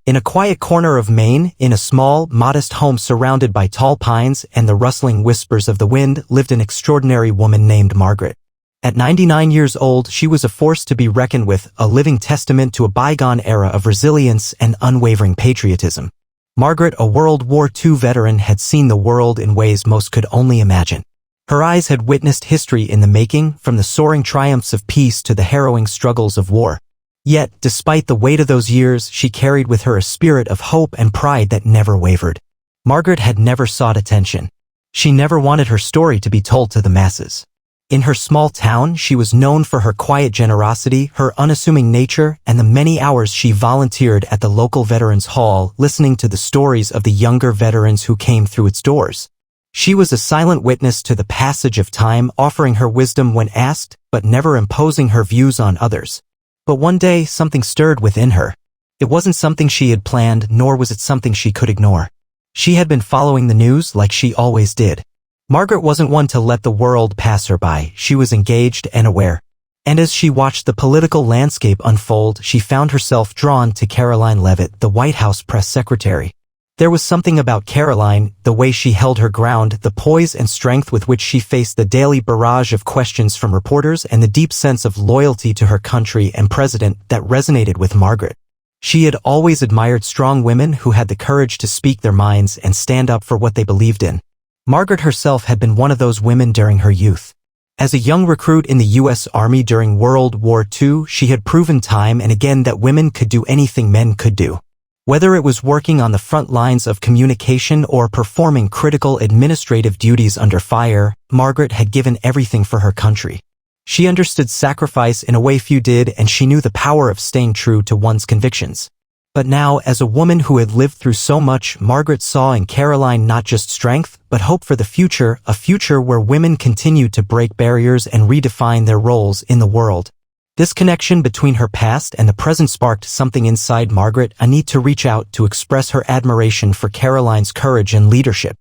In a quiet corner of Maine, in a small, modest home surrounded by tall pines and the rustling whispers of the wind, lived an extraordinary woman named Margaret. At 99 years old, she was a force to be reckoned with, a living testament to a bygone era of resilience and unwavering patriotism. Margaret, a World War II veteran, had seen the world in ways most could only imagine. Her eyes had witnessed history in the making, from the soaring triumphs of peace to the harrowing struggles of war. Yet, despite the weight of those years, she carried with her a spirit of hope and pride that never wavered. Margaret had never sought attention. She never wanted her story to be told to the masses. In her small town, she was known for her quiet generosity, her unassuming nature, and the many hours she volunteered at the local Veterans Hall, listening to the stories of the younger veterans who came through its doors. She was a silent witness to the passage of time, offering her wisdom when asked, but never imposing her views on others. But one day, something stirred within her. It wasn't something she had planned, nor was it something she could ignore. She had been following the news like she always did. Margaret wasn't one to let the world pass her by. She was engaged and aware. And as she watched the political landscape unfold, she found herself drawn to Karoline Leavitt, the White House press secretary. There was something about Karoline, the way she held her ground, the poise and strength with which she faced the daily barrage of questions from reporters, and the deep sense of loyalty to her country and president that resonated with Margaret. She had always admired strong women who had the courage to speak their minds and stand up for what they believed in. Margaret herself had been one of those women during her youth. As a young recruit in the U.S. Army during World War II, she had proven time and again that women could do anything men could do. Whether it was working on the front lines of communication or performing critical administrative duties under fire, Margaret had given everything for her country. She understood sacrifice in a way few did, and she knew the power of staying true to one's convictions. But now, as a woman who had lived through so much, Margaret saw in Karoline not just strength, but hope for the future, a future where women continued to break barriers and redefine their roles in the world. This connection between her past and the present sparked something inside Margaret, a need to reach out to express her admiration for Karoline's courage and leadership.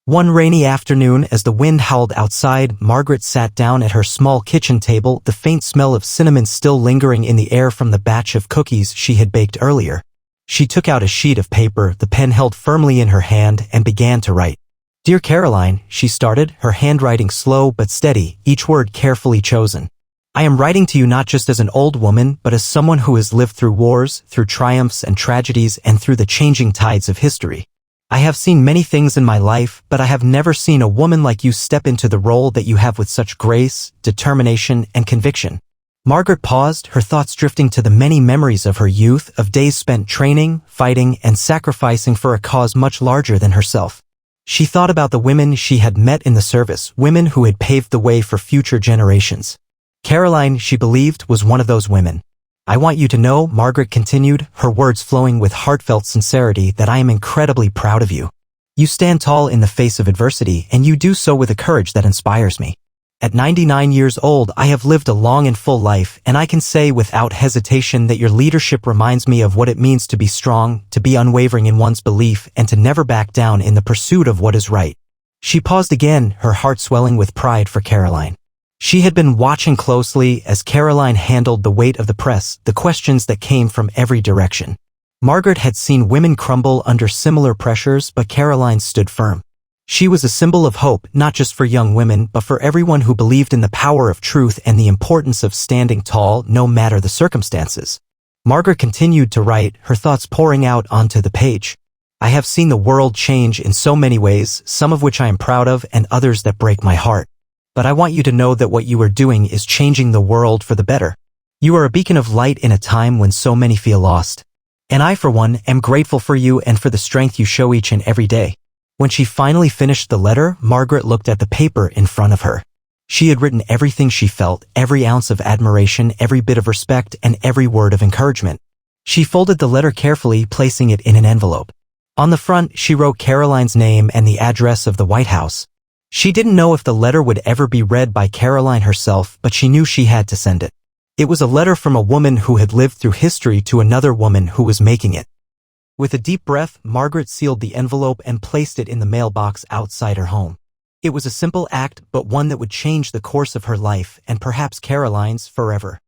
One rainy afternoon, as the wind howled outside, Margaret sat down at her small kitchen table, the faint smell of cinnamon still lingering in the air from the batch of cookies she had baked earlier. She took out a sheet of paper, the pen held firmly in her hand, and began to write. "Dear Karoline," she started, her handwriting slow but steady, each word carefully chosen. "I am writing to you not just as an old woman, but as someone who has lived through wars, through triumphs and tragedies, and through the changing tides of history. I have seen many things in my life, but I have never seen a woman like you step into the role that you have with such grace, determination, and conviction." Margaret paused, her thoughts drifting to the many memories of her youth, of days spent training, fighting, and sacrificing for a cause much larger than herself. She thought about the women she had met in the service, women who had paved the way for future generations. Karoline, she believed, was one of those women. "I want you to know," Margaret continued, her words flowing with heartfelt sincerity, "that I am incredibly proud of you. You stand tall in the face of adversity, and you do so with a courage that inspires me. At 99 years old, I have lived a long and full life, and I can say without hesitation that your leadership reminds me of what it means to be strong, to be unwavering in one's belief, and to never back down in the pursuit of what is right." She paused again, her heart swelling with pride for Karoline. She had been watching closely as Karoline handled the weight of the press, the questions that came from every direction. Margaret had seen women crumble under similar pressures, but Karoline stood firm. She was a symbol of hope, not just for young women, but for everyone who believed in the power of truth and the importance of standing tall, no matter the circumstances. Margaret continued to write, her thoughts pouring out onto the page. "I have seen the world change in so many ways, some of which I am proud of and others that break my heart. But I want you to know that what you are doing is changing the world for the better. You are a beacon of light in a time when so many feel lost. And I, for one, am grateful for you and for the strength you show each and every day." When she finally finished the letter, Margaret looked at the paper in front of her. She had written everything she felt, every ounce of admiration, every bit of respect, and every word of encouragement. She folded the letter carefully, placing it in an envelope. On the front, she wrote Karoline's name and the address of the White House. She didn't know if the letter would ever be read by Karoline herself, but she knew she had to send it. It was a letter from a woman who had lived through history to another woman who was making it. With a deep breath, Margaret sealed the envelope and placed it in the mailbox outside her home. It was a simple act, but one that would change the course of her life and perhaps Karoline's forever.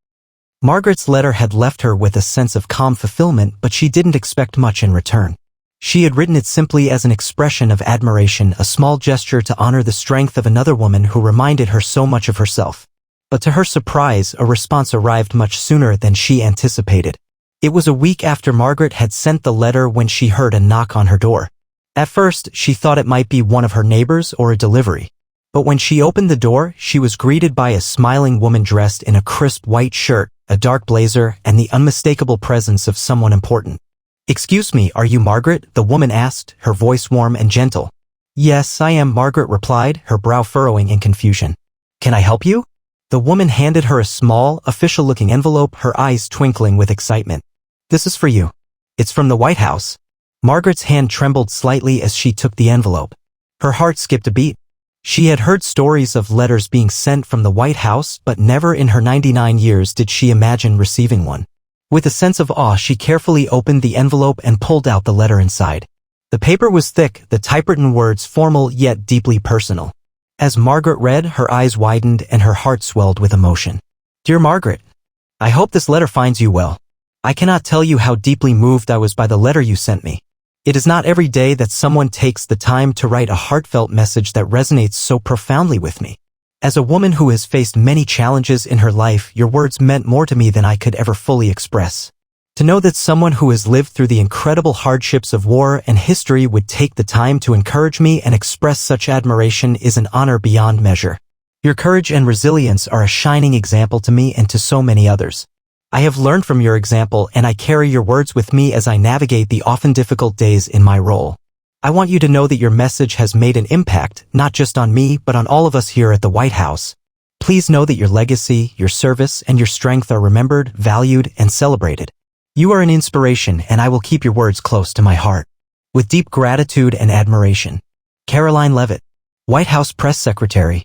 Margaret's letter had left her with a sense of calm fulfillment, but she didn't expect much in return. She had written it simply as an expression of admiration, a small gesture to honor the strength of another woman who reminded her so much of herself. But to her surprise, a response arrived much sooner than she anticipated. It was a week after Margaret had sent the letter when she heard a knock on her door. At first, she thought it might be one of her neighbors or a delivery. But when she opened the door, she was greeted by a smiling woman dressed in a crisp white shirt, a dark blazer, and the unmistakable presence of someone important. "Excuse me, are you Margaret?" the woman asked, her voice warm and gentle. "Yes, I am," Margaret replied, her brow furrowing in confusion. "Can I help you?" The woman handed her a small, official-looking envelope, her eyes twinkling with excitement. "This is for you. It's from the White House." Margaret's hand trembled slightly as she took the envelope. Her heart skipped a beat. She had heard stories of letters being sent from the White House, but never in her 99 years did she imagine receiving one. With a sense of awe, she carefully opened the envelope and pulled out the letter inside. The paper was thick, the typewritten words formal yet deeply personal. As Margaret read, her eyes widened and her heart swelled with emotion. "Dear Margaret, I hope this letter finds you well. I cannot tell you how deeply moved I was by the letter you sent me. It is not every day that someone takes the time to write a heartfelt message that resonates so profoundly with me. As a woman who has faced many challenges in her life, your words meant more to me than I could ever fully express. To know that someone who has lived through the incredible hardships of war and history would take the time to encourage me and express such admiration is an honor beyond measure. Your courage and resilience are a shining example to me and to so many others. I have learned from your example, and I carry your words with me as I navigate the often difficult days in my role. I want you to know that your message has made an impact, not just on me, but on all of us here at the White House. Please know that your legacy, your service, and your strength are remembered, valued, and celebrated. You are an inspiration, and I will keep your words close to my heart. With deep gratitude and admiration. Karoline Leavitt, White House Press Secretary.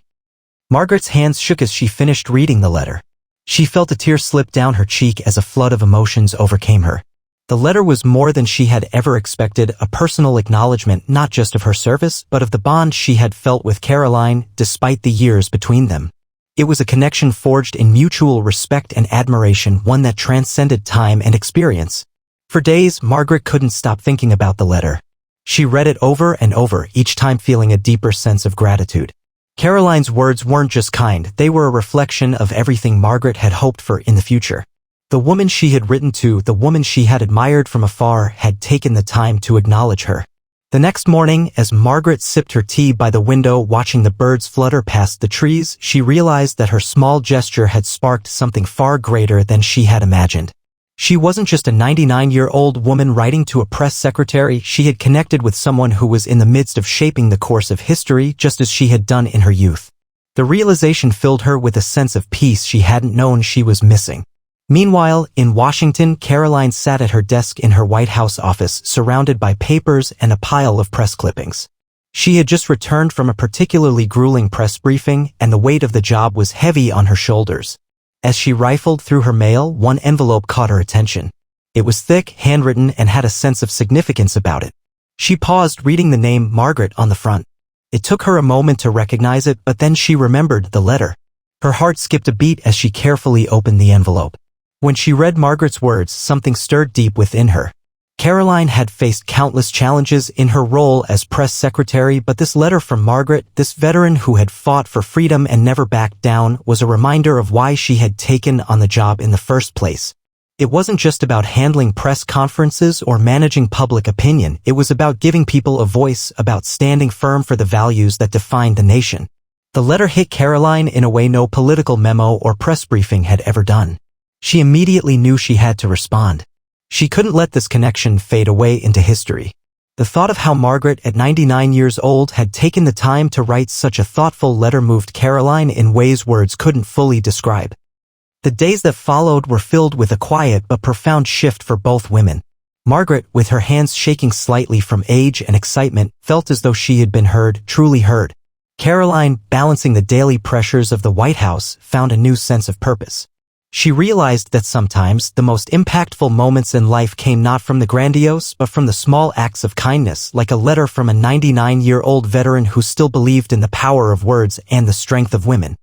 Margaret's hands shook as she finished reading the letter. She felt a tear slip down her cheek as a flood of emotions overcame her. The letter was more than she had ever expected, a personal acknowledgement not just of her service, but of the bond she had felt with Karoline, despite the years between them. It was a connection forged in mutual respect and admiration, one that transcended time and experience. For days, Margaret couldn't stop thinking about the letter. She read it over and over, each time feeling a deeper sense of gratitude. Karoline's words weren't just kind, they were a reflection of everything Margaret had hoped for in the future. The woman she had written to, the woman she had admired from afar, had taken the time to acknowledge her. The next morning, as Margaret sipped her tea by the window watching the birds flutter past the trees, she realized that her small gesture had sparked something far greater than she had imagined. She wasn't just a 99-year-old woman writing to a press secretary, she had connected with someone who was in the midst of shaping the course of history just as she had done in her youth. The realization filled her with a sense of peace she hadn't known she was missing. Meanwhile, in Washington, Karoline sat at her desk in her White House office, surrounded by papers and a pile of press clippings. She had just returned from a particularly grueling press briefing, and the weight of the job was heavy on her shoulders. As she rifled through her mail, one envelope caught her attention. It was thick, handwritten, and had a sense of significance about it. She paused, reading the name Margaret on the front. It took her a moment to recognize it, but then she remembered the letter. Her heart skipped a beat as she carefully opened the envelope. When she read Margaret's words, something stirred deep within her. Karoline had faced countless challenges in her role as press secretary, but this letter from Margaret, this veteran who had fought for freedom and never backed down, was a reminder of why she had taken on the job in the first place. It wasn't just about handling press conferences or managing public opinion, it was about giving people a voice, about standing firm for the values that defined the nation. The letter hit Karoline in a way no political memo or press briefing had ever done. She immediately knew she had to respond. She couldn't let this connection fade away into history. The thought of how Margaret, at 99 years old, had taken the time to write such a thoughtful letter moved Karoline in ways words couldn't fully describe. The days that followed were filled with a quiet but profound shift for both women. Margaret, with her hands shaking slightly from age and excitement, felt as though she had been heard, truly heard. Karoline, balancing the daily pressures of the White House, found a new sense of purpose. She realized that sometimes the most impactful moments in life came not from the grandiose, but from the small acts of kindness, like a letter from a 99-year-old veteran who still believed in the power of words and the strength of women.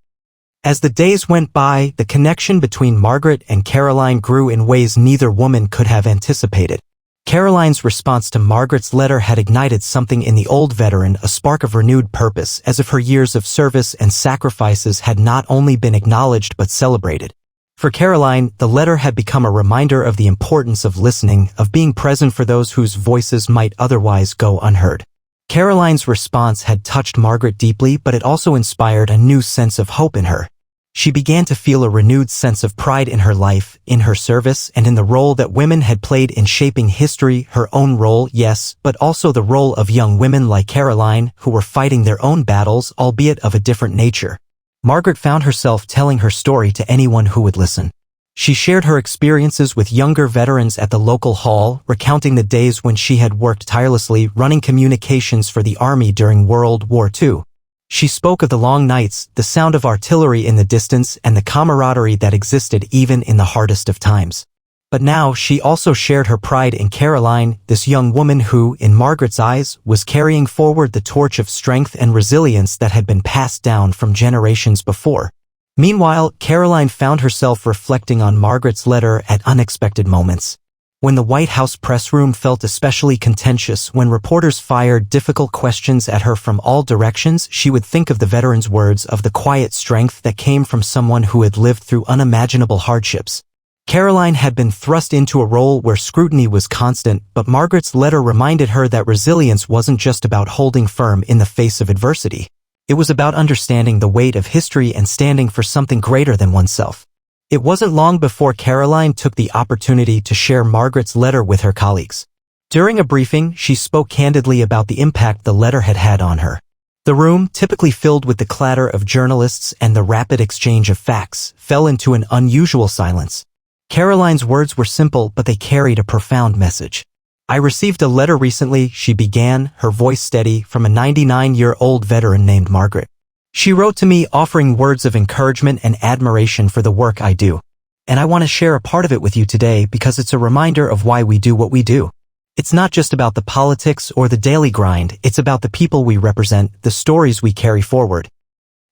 As the days went by, the connection between Margaret and Karoline grew in ways neither woman could have anticipated. Karoline's response to Margaret's letter had ignited something in the old veteran, a spark of renewed purpose, as if her years of service and sacrifices had not only been acknowledged but celebrated. For Karoline, the letter had become a reminder of the importance of listening, of being present for those whose voices might otherwise go unheard. Karoline's response had touched Margaret deeply, but it also inspired a new sense of hope in her. She began to feel a renewed sense of pride in her life, in her service, and in the role that women had played in shaping history, her own role, yes, but also the role of young women like Karoline, who were fighting their own battles, albeit of a different nature. Margaret found herself telling her story to anyone who would listen. She shared her experiences with younger veterans at the local hall, recounting the days when she had worked tirelessly running communications for the Army during World War II. She spoke of the long nights, the sound of artillery in the distance, and the camaraderie that existed even in the hardest of times. But now she also shared her pride in Karoline, this young woman who, in Margaret's eyes, was carrying forward the torch of strength and resilience that had been passed down from generations before. Meanwhile, Karoline found herself reflecting on Margaret's letter at unexpected moments. When the White House press room felt especially contentious, when reporters fired difficult questions at her from all directions, she would think of the veteran's words, of the quiet strength that came from someone who had lived through unimaginable hardships. Karoline had been thrust into a role where scrutiny was constant, but Margaret's letter reminded her that resilience wasn't just about holding firm in the face of adversity. It was about understanding the weight of history and standing for something greater than oneself. It wasn't long before Karoline took the opportunity to share Margaret's letter with her colleagues. During a briefing, she spoke candidly about the impact the letter had had on her. The room, typically filled with the clatter of journalists and the rapid exchange of facts, fell into an unusual silence. Karoline's words were simple, but they carried a profound message. "I received a letter recently," she began, her voice steady, from a 99-year-old veteran named Margaret. "She wrote to me offering words of encouragement and admiration for the work I do. And I want to share a part of it with you today because it's a reminder of why we do what we do. It's not just about the politics or the daily grind, it's about the people we represent, the stories we carry forward."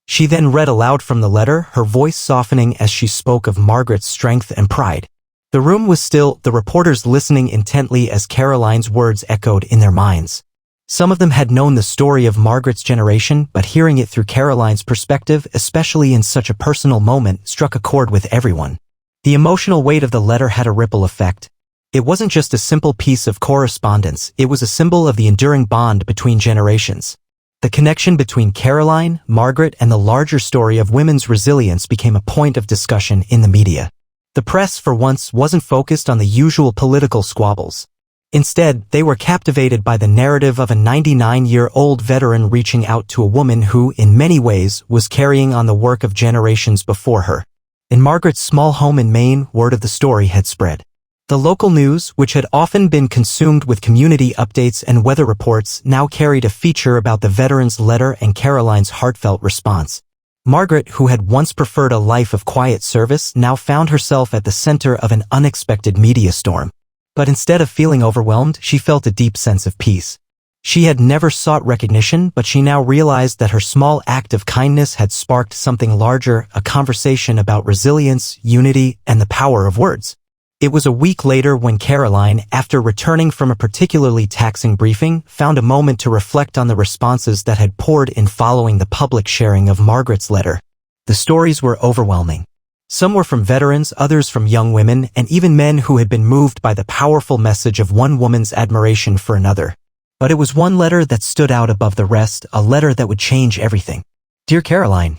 She then read aloud from the letter, her voice softening as she spoke of Margaret's strength and pride. The room was still, the reporters listening intently as Karoline's words echoed in their minds. Some of them had known the story of Margaret's generation, but hearing it through Karoline's perspective, especially in such a personal moment, struck a chord with everyone. The emotional weight of the letter had a ripple effect. It wasn't just a simple piece of correspondence, it was a symbol of the enduring bond between generations. The connection between Karoline, Margaret, and the larger story of women's resilience became a point of discussion in the media. The press, for once, wasn't focused on the usual political squabbles. Instead, they were captivated by the narrative of a 99-year-old veteran reaching out to a woman who, in many ways, was carrying on the work of generations before her. In Margaret's small home in Maine, word of the story had spread. The local news, which had often been consumed with community updates and weather reports, now carried a feature about the veteran's letter and Karoline's heartfelt response. Margaret, who had once preferred a life of quiet service, now found herself at the center of an unexpected media storm. But instead of feeling overwhelmed, she felt a deep sense of peace. She had never sought recognition, but she now realized that her small act of kindness had sparked something larger, a conversation about resilience, unity, and the power of words. It was a week later when Karoline, after returning from a particularly taxing briefing, found a moment to reflect on the responses that had poured in following the public sharing of Margaret's letter. The stories were overwhelming. Some were from veterans, others from young women, and even men who had been moved by the powerful message of one woman's admiration for another. But it was one letter that stood out above the rest, a letter that would change everything. "Dear Karoline,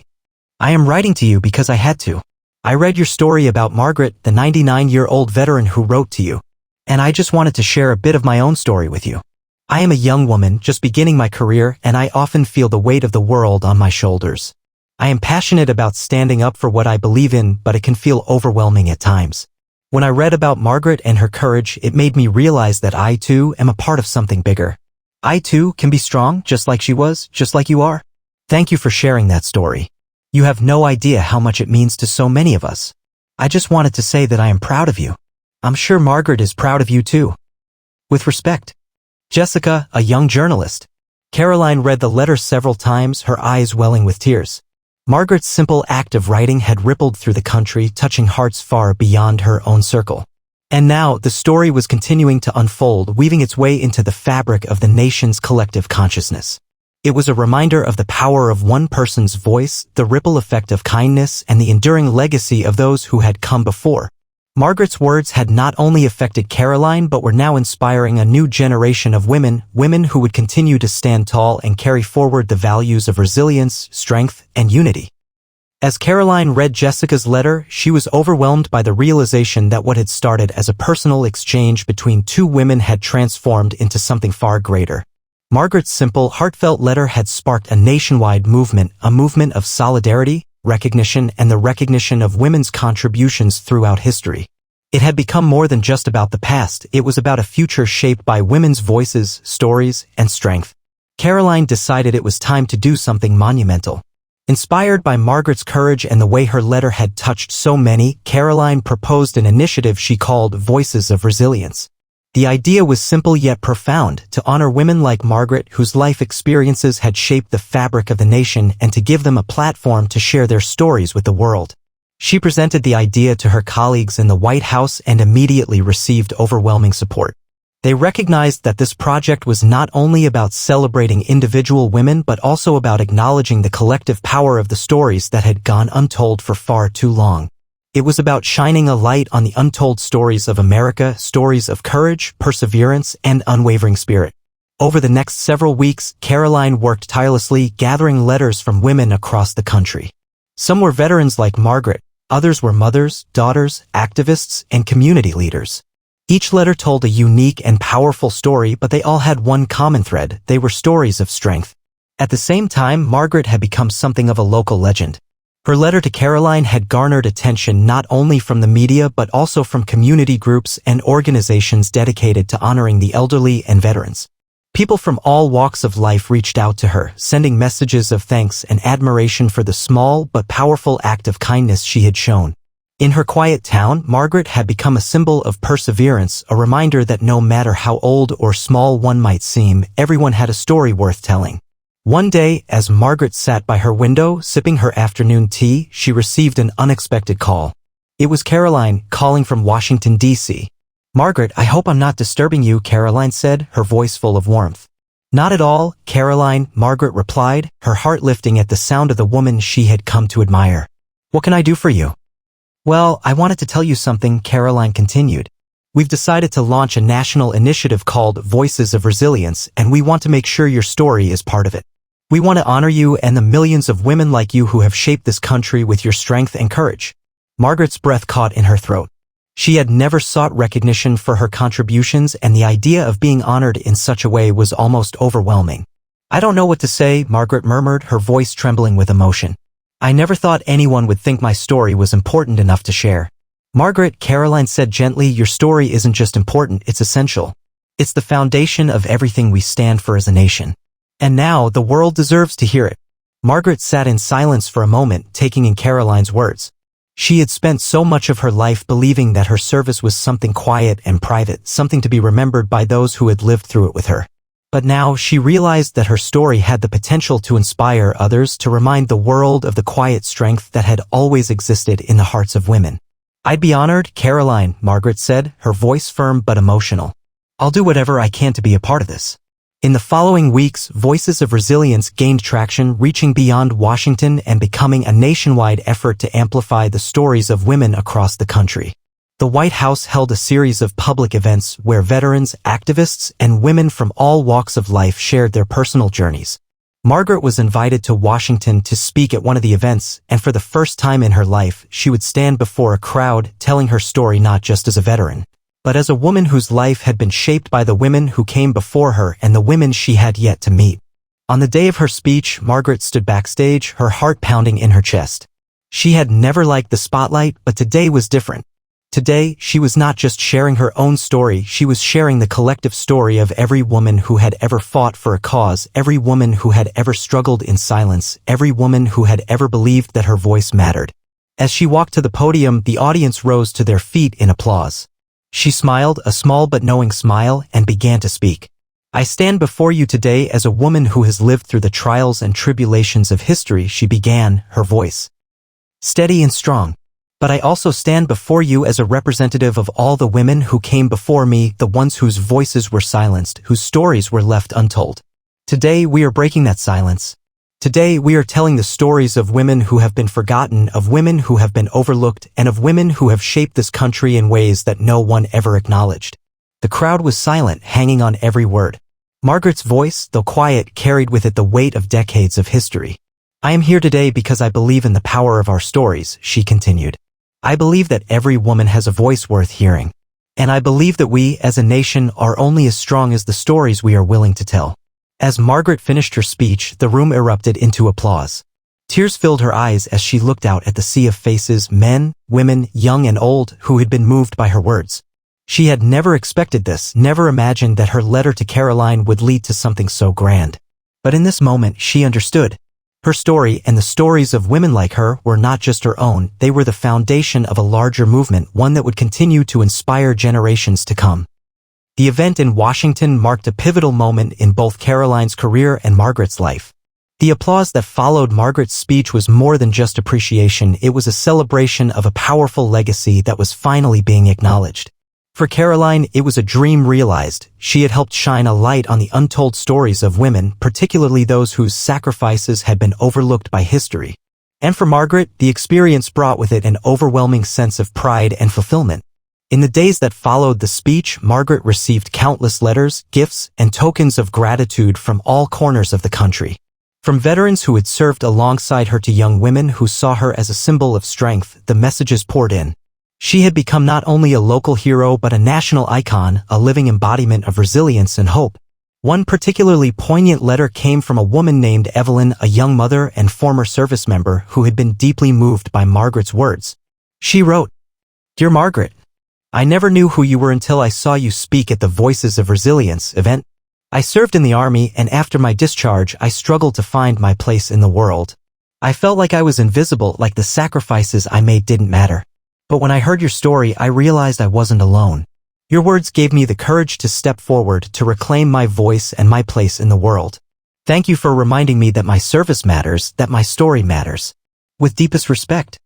I am writing to you because I had to. I read your story about Margaret, the 99-year-old veteran who wrote to you, and I just wanted to share a bit of my own story with you. I am a young woman just beginning my career, and I often feel the weight of the world on my shoulders. I am passionate about standing up for what I believe in, but it can feel overwhelming at times. When I read about Margaret and her courage, it made me realize that I too am a part of something bigger. I too can be strong, just like she was, just like you are. Thank you for sharing that story. You have no idea how much it means to so many of us. I just wanted to say that I am proud of you. I'm sure Margaret is proud of you too. With respect, Jessica, a young journalist." Karoline read the letter several times, her eyes welling with tears. Margaret's simple act of writing had rippled through the country, touching hearts far beyond her own circle. And now, the story was continuing to unfold, weaving its way into the fabric of the nation's collective consciousness. It was a reminder of the power of one person's voice, the ripple effect of kindness, and the enduring legacy of those who had come before. Margaret's words had not only affected Karoline but were now inspiring a new generation of women who would continue to stand tall and carry forward the values of resilience, strength, and unity. As Karoline read Jessica's letter, she was overwhelmed by the realization that what had started as a personal exchange between two women had transformed into something far greater. Margaret's simple, heartfelt letter had sparked a nationwide movement, a movement of solidarity, recognition, and the recognition of women's contributions throughout history. It had become more than just about the past, it was about a future shaped by women's voices, stories, and strength. Karoline decided it was time to do something monumental. Inspired by Margaret's courage and the way her letter had touched so many, Karoline proposed an initiative she called Voices of Resilience. The idea was simple yet profound, to honor women like Margaret whose life experiences had shaped the fabric of the nation and to give them a platform to share their stories with the world. She presented the idea to her colleagues in the White House and immediately received overwhelming support. They recognized that this project was not only about celebrating individual women but also about acknowledging the collective power of the stories that had gone untold for far too long. It was about shining a light on the untold stories of America, stories of courage, perseverance, and unwavering spirit. Over the next several weeks, Karoline worked tirelessly, gathering letters from women across the country. Some were veterans like Margaret, others were mothers, daughters, activists, and community leaders. Each letter told a unique and powerful story, but they all had one common thread: they were stories of strength. At the same time, Margaret had become something of a local legend. Her letter to Karoline had garnered attention not only from the media but also from community groups and organizations dedicated to honoring the elderly and veterans. People from all walks of life reached out to her, sending messages of thanks and admiration for the small but powerful act of kindness she had shown. In her quiet town, Margaret had become a symbol of perseverance, a reminder that no matter how old or small one might seem, everyone had a story worth telling. One day, as Margaret sat by her window, sipping her afternoon tea, she received an unexpected call. It was Karoline, calling from Washington, D.C. "Margaret, I hope I'm not disturbing you," Karoline said, her voice full of warmth. "Not at all, Karoline," Margaret replied, her heart lifting at the sound of the woman she had come to admire. "What can I do for you?" "Well, I wanted to tell you something," Karoline continued. "We've decided to launch a national initiative called Voices of Resilience, and we want to make sure your story is part of it. We want to honor you and the millions of women like you who have shaped this country with your strength and courage." Margaret's breath caught in her throat. She had never sought recognition for her contributions, and the idea of being honored in such a way was almost overwhelming. "I don't know what to say," Margaret murmured, her voice trembling with emotion. "I never thought anyone would think my story was important enough to share." "Margaret," Karoline said gently, "your story isn't just important, it's essential. It's the foundation of everything we stand for as a nation. And now, the world deserves to hear it." Margaret sat in silence for a moment, taking in Karoline's words. She had spent so much of her life believing that her service was something quiet and private, something to be remembered by those who had lived through it with her. But now, she realized that her story had the potential to inspire others, to remind the world of the quiet strength that had always existed in the hearts of women. "I'd be honored, Karoline," Margaret said, her voice firm but emotional. "I'll do whatever I can to be a part of this." In the following weeks, Voices of Resilience gained traction, reaching beyond Washington and becoming a nationwide effort to amplify the stories of women across the country. The White House held a series of public events where veterans, activists, and women from all walks of life shared their personal journeys. Margaret was invited to Washington to speak at one of the events, and for the first time in her life, she would stand before a crowd, telling her story not just as a veteran, but as a woman whose life had been shaped by the women who came before her and the women she had yet to meet. On the day of her speech, Margaret stood backstage, her heart pounding in her chest. She had never liked the spotlight, but today was different. Today, she was not just sharing her own story, she was sharing the collective story of every woman who had ever fought for a cause, every woman who had ever struggled in silence, every woman who had ever believed that her voice mattered. As she walked to the podium, the audience rose to their feet in applause. She smiled, a small but knowing smile, and began to speak. I stand before you today as a woman who has lived through the trials and tribulations of history, she began, her voice steady and strong. But I also stand before you as a representative of all the women who came before me, the ones whose voices were silenced, whose stories were left untold. Today we are breaking that silence. Today we are telling the stories of women who have been forgotten, of women who have been overlooked, and of women who have shaped this country in ways that no one ever acknowledged. The crowd was silent, hanging on every word. Margaret's voice, though quiet, carried with it the weight of decades of history. I am here today because I believe in the power of our stories, she continued. I believe that every woman has a voice worth hearing. And I believe that we, as a nation, are only as strong as the stories we are willing to tell. As Margaret finished her speech, the room erupted into applause. Tears filled her eyes as she looked out at the sea of faces, men, women, young and old, who had been moved by her words. She had never expected this, never imagined that her letter to Karoline would lead to something so grand. But in this moment, she understood. Her story and the stories of women like her were not just her own, they were the foundation of a larger movement, one that would continue to inspire generations to come. The event in Washington marked a pivotal moment in both Karoline's career and Margaret's life. The applause that followed Margaret's speech was more than just appreciation, it was a celebration of a powerful legacy that was finally being acknowledged. For Karoline, it was a dream realized. She had helped shine a light on the untold stories of women, particularly those whose sacrifices had been overlooked by history. And for Margaret, the experience brought with it an overwhelming sense of pride and fulfillment. In the days that followed the speech, Margaret received countless letters, gifts, and tokens of gratitude from all corners of the country. From veterans who had served alongside her to young women who saw her as a symbol of strength, the messages poured in. She had become not only a local hero but a national icon, a living embodiment of resilience and hope. One particularly poignant letter came from a woman named Evelyn, a young mother and former service member who had been deeply moved by Margaret's words. She wrote, "Dear Margaret, I never knew who you were until I saw you speak at the Voices of Resilience event. I served in the Army, and after my discharge I struggled to find my place in the world. I felt like I was invisible, like the sacrifices I made didn't matter. But when I heard your story, I realized I wasn't alone. Your words gave me the courage to step forward, to reclaim my voice and my place in the world. Thank you for reminding me that my service matters, that my story matters. With deepest respect,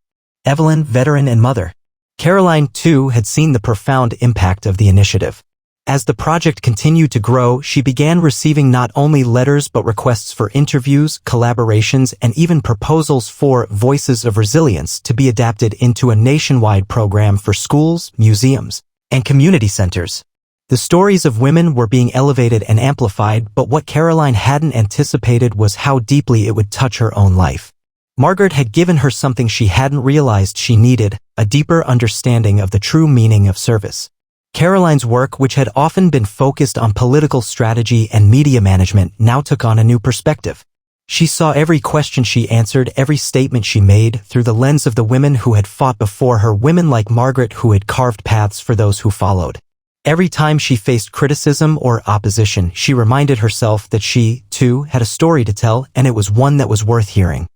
Evelyn, veteran and mother." Karoline, too, had seen the profound impact of the initiative. As the project continued to grow, she began receiving not only letters but requests for interviews, collaborations, and even proposals for Voices of Resilience to be adapted into a nationwide program for schools, museums, and community centers. The stories of women were being elevated and amplified, but what Karoline hadn't anticipated was how deeply it would touch her own life. Margaret had given her something she hadn't realized she needed, a deeper understanding of the true meaning of service. Karoline's work, which had often been focused on political strategy and media management, now took on a new perspective. She saw every question she answered, every statement she made, through the lens of the women who had fought before her, women like Margaret who had carved paths for those who followed. Every time she faced criticism or opposition, she reminded herself that she, too, had a story to tell, and it was one that was worth hearing.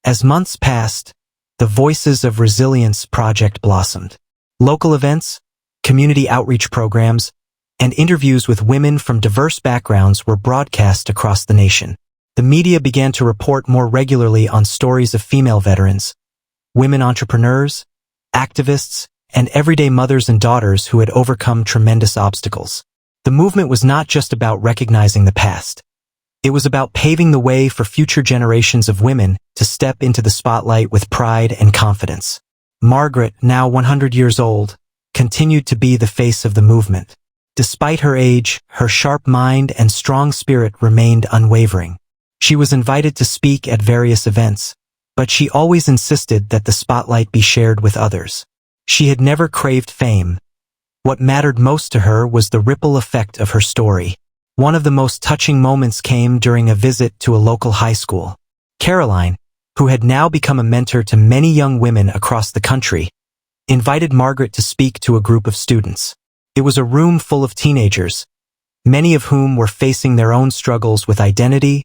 As months passed, the Voices of Resilience project blossomed. Local events, community outreach programs, and interviews with women from diverse backgrounds were broadcast across the nation. The media began to report more regularly on stories of female veterans, women entrepreneurs, activists, and everyday mothers and daughters who had overcome tremendous obstacles. The movement was not just about recognizing the past. It was about paving the way for future generations of women to step into the spotlight with pride and confidence. Margaret, now 100 years old, continued to be the face of the movement. Despite her age, her sharp mind and strong spirit remained unwavering. She was invited to speak at various events, but she always insisted that the spotlight be shared with others. She had never craved fame. What mattered most to her was the ripple effect of her story. One of the most touching moments came during a visit to a local high school. Karoline, who had now become a mentor to many young women across the country, invited Margaret to speak to a group of students. It was a room full of teenagers, many of whom were facing their own struggles with identity,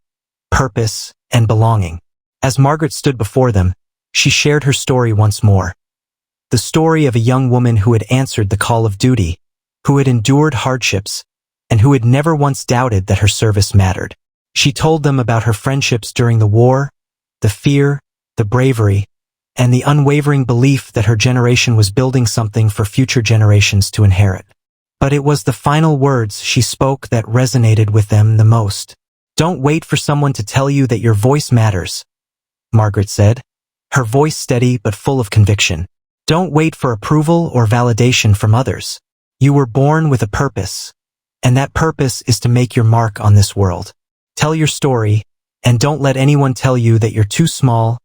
purpose, and belonging. As Margaret stood before them, she shared her story once more. The story of a young woman who had answered the call of duty, who had endured hardships, and who had never once doubted that her service mattered. She told them about her friendships during the war, the fear, the bravery, and the unwavering belief that her generation was building something for future generations to inherit. But it was the final words she spoke that resonated with them the most. "Don't wait for someone to tell you that your voice matters," Margaret said, her voice steady but full of conviction. "Don't wait for approval or validation from others. You were born with a purpose, and that purpose is to make your mark on this world. Tell your story, and don't let anyone tell you that you're too small,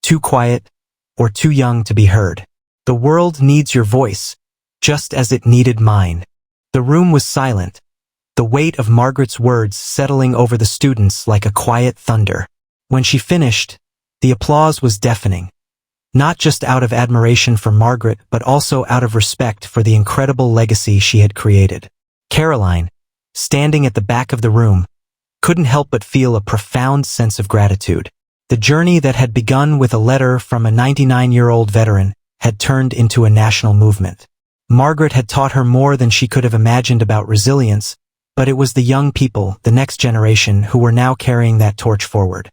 too quiet, or too young to be heard. The world needs your voice, just as it needed mine." The room was silent, the weight of Margaret's words settling over the students like a quiet thunder. When she finished, the applause was deafening, not just out of admiration for Margaret but also out of respect for the incredible legacy she had created. Karoline, standing at the back of the room, couldn't help but feel a profound sense of gratitude. The journey that had begun with a letter from a 99-year-old veteran had turned into a national movement. Margaret had taught her more than she could have imagined about resilience, but it was the young people, the next generation, who were now carrying that torch forward.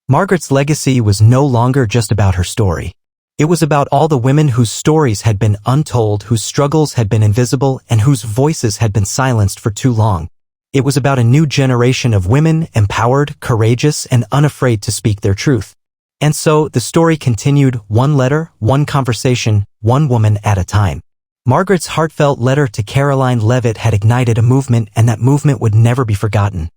Margaret's legacy was no longer just about her story. It was about all the women whose stories had been untold, whose struggles had been invisible, and whose voices had been silenced for too long. It was about a new generation of women, empowered, courageous, and unafraid to speak their truth. And so the story continued, one letter, one conversation, one woman at a time. Margaret's heartfelt letter to Karoline Leavitt had ignited a movement, and that movement would never be forgotten.